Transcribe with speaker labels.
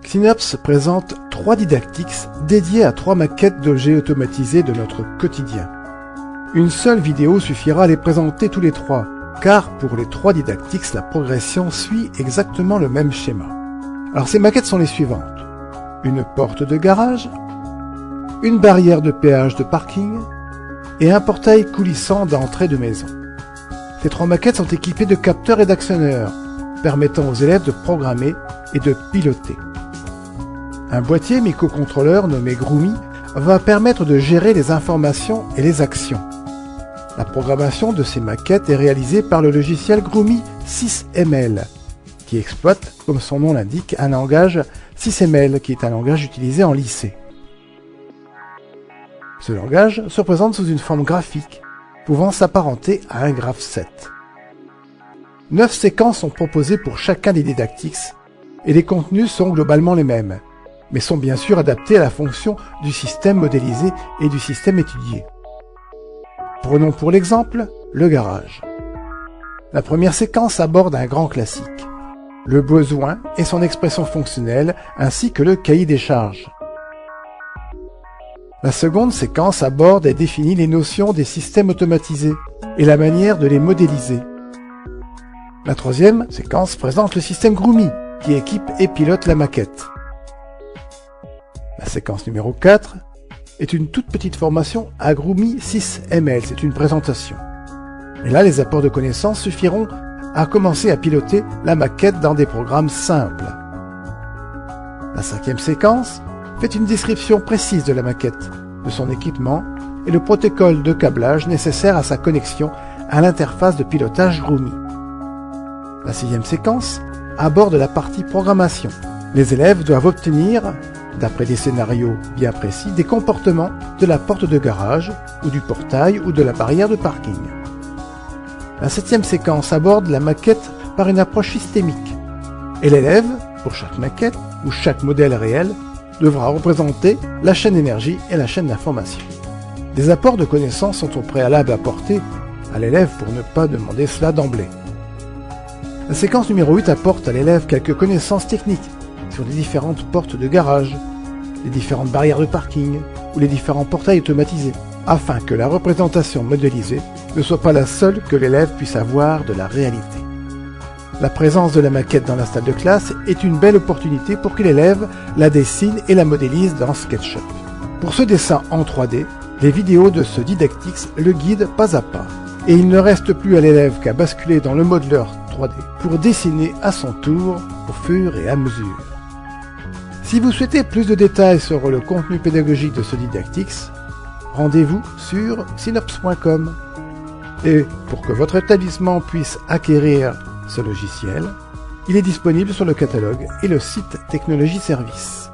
Speaker 1: Xinops présente 3 Didactics dédiés à 3 maquettes d'objets automatisés de notre quotidien. Une seule vidéo suffira à les présenter tous les 3, car pour les 3 Didactics, la progression suit exactement le même schéma. Alors ces maquettes sont les suivantes. Une porte de garage, une barrière de péage de parking et un portail coulissant d'entrée de maison. Ces 3 maquettes sont équipées de capteurs et d'actionneurs, permettant aux élèves de programmer et de piloter. Un boîtier microcontrôleur nommé Groomy va permettre de gérer les informations et les actions. La programmation de ces maquettes est réalisée par le logiciel Groomy 6ML, qui exploite, comme son nom l'indique, un langage 6ML, qui est un langage utilisé en lycée. Ce langage se représente sous une forme graphique, pouvant s'apparenter à un graph-set. 9 séquences sont proposées pour chacun des Didactics, et les contenus sont globalement les mêmes, mais sont bien sûr adaptés à la fonction du système modélisé et du système étudié. Prenons pour l'exemple le garage. La première séquence aborde un grand classique, le besoin et son expression fonctionnelle ainsi que le cahier des charges. La seconde séquence aborde et définit les notions des systèmes automatisés et la manière de les modéliser. La troisième séquence présente le système Groomy qui équipe et pilote la maquette. La séquence numéro 4 est une toute petite formation à Groomy 6ML, c'est une présentation. Et là, les apports de connaissances suffiront à commencer à piloter la maquette dans des programmes simples. La 5e séquence fait une description précise de la maquette, de son équipement et le protocole de câblage nécessaire à sa connexion à l'interface de pilotage Groomy. La 6e séquence aborde la partie programmation. Les élèves doivent obtenir, d'après des scénarios bien précis, des comportements de la porte de garage, ou du portail, ou de la barrière de parking. La 7e séquence aborde la maquette par une approche systémique, et l'élève, pour chaque maquette, ou chaque modèle réel, devra représenter la chaîne énergie et la chaîne d'information. Des apports de connaissances sont au préalable apportés à l'élève pour ne pas demander cela d'emblée. La séquence numéro 8 apporte à l'élève quelques connaissances techniques sur les différentes portes de garage, les différentes barrières de parking ou les différents portails automatisés, afin que la représentation modélisée ne soit pas la seule que l'élève puisse avoir de la réalité. La présence de la maquette dans la salle de classe est une belle opportunité pour que l'élève la dessine et la modélise dans SketchUp. Pour ce dessin en 3D, les vidéos de ce Didactics le guident pas à pas, et il ne reste plus à l'élève qu'à basculer dans le modeleur 3D pour dessiner à son tour au fur et à mesure. Si vous souhaitez plus de détails sur le contenu pédagogique de ce Didactics, rendez-vous sur xinops.com. Et pour que votre établissement puisse acquérir ce logiciel, il est disponible sur le catalogue et le site Technologie Service.